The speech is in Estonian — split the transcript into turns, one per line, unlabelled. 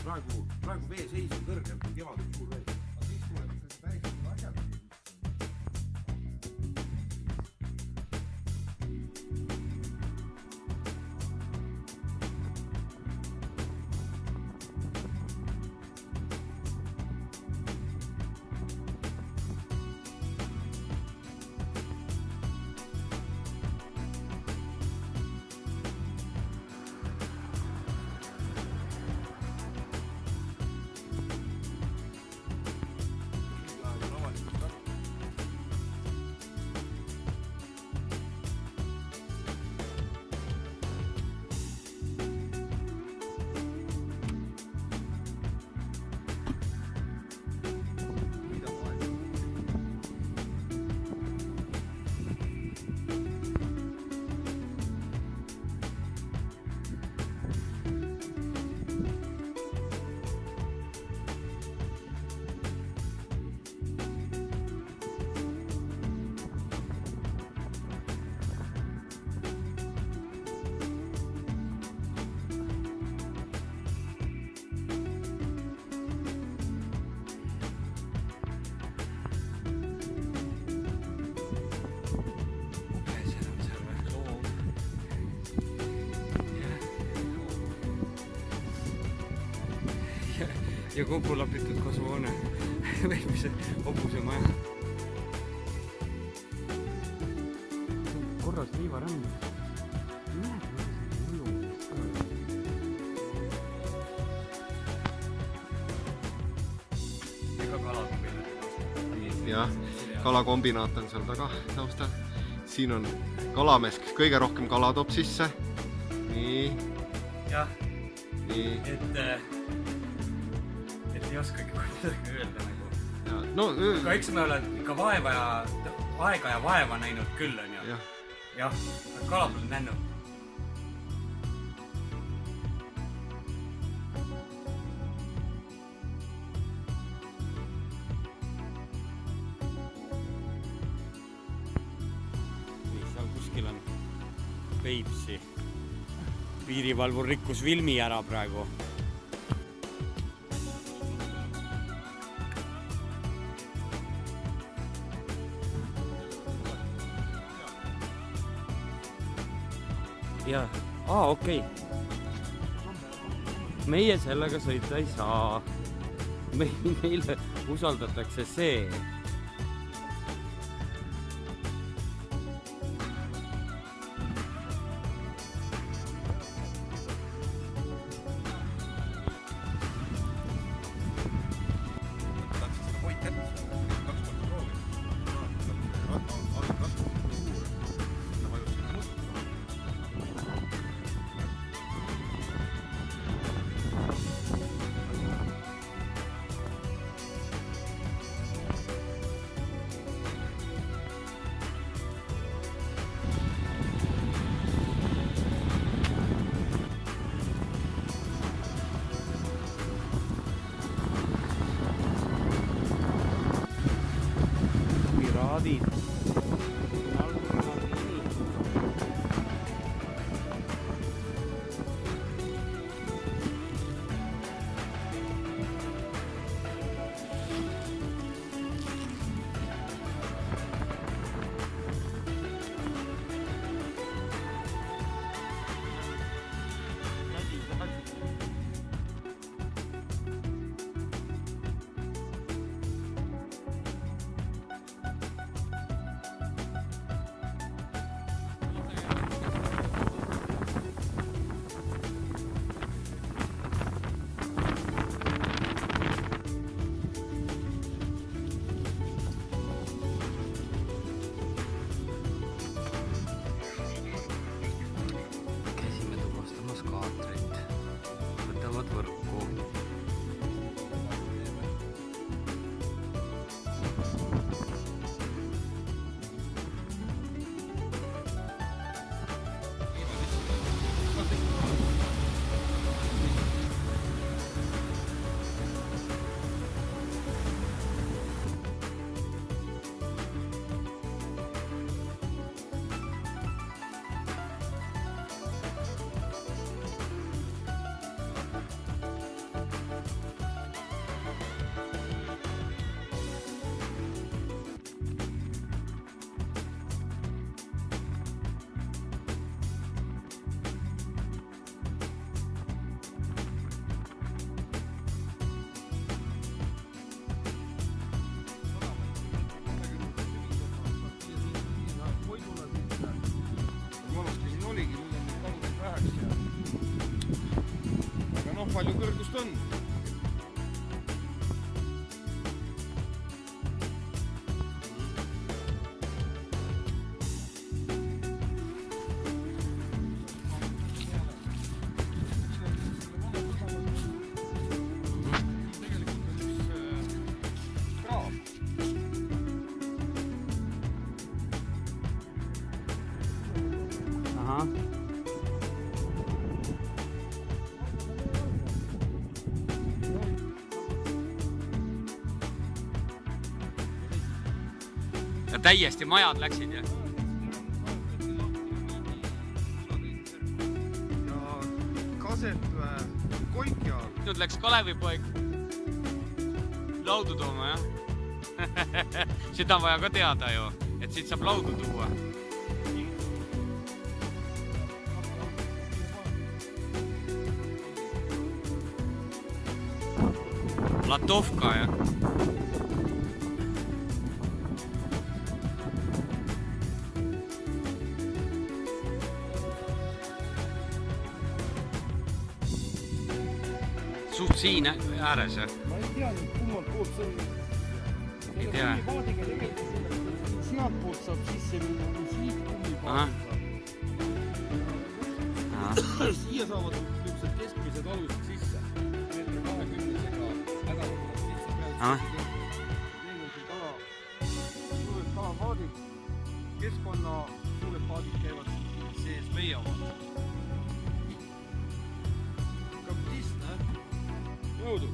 praegu vee seis on kõrgem kui kevadel suur vee.
Aga siis tuleb ikkagi väiksem asjad.
Ja kokku lapitud kasvuhoone või mis see hobuse maja. Korras liivarand. Ega kalakombinaat.
Jah, kalakombinaat on seal taga taustal. Siin on kalamesk, kõige rohkem kala toob sisse. Nii.
Jah,
Nii.
et ei oskagi kuidagi öelda nagu.
Ja, no,
Aga eks me oled ikka aega ja vaeva näinud küll on ju. Jah, kala pole näinud. Seal kuskil on Peipsi. Piirivalvur rikkus Vilmi ära praegu. Jah, okei. Meie sellega sõita ei saa. Meile usaldatakse see. Piraadid.
palju kõrgust on?
Ahah. Ja täiesti majad läksid ja?
Ja kaset koiki all.
Nüüd läks Kalevipoeg laudu tooma, jah? Seda on vaja ka teada ju, et siit saab laudu tuua. Latovka, jah? Suht siin ääres, jah?
Ma ei tea nüüd kummalt poolt see on.
Ei tea.
Kummipaadiga tegelikult sealt poolt saab sisse minna, kui siit kummipaadiga. Siia saavad niisugused keskmised alused sisse. 1,20-sega hädaolukorras sisse pealt. Neil on siin suured kalapaadid. Keskkonna suured paadid käivad sees meie omad. Kapitist, näed? Jõudu!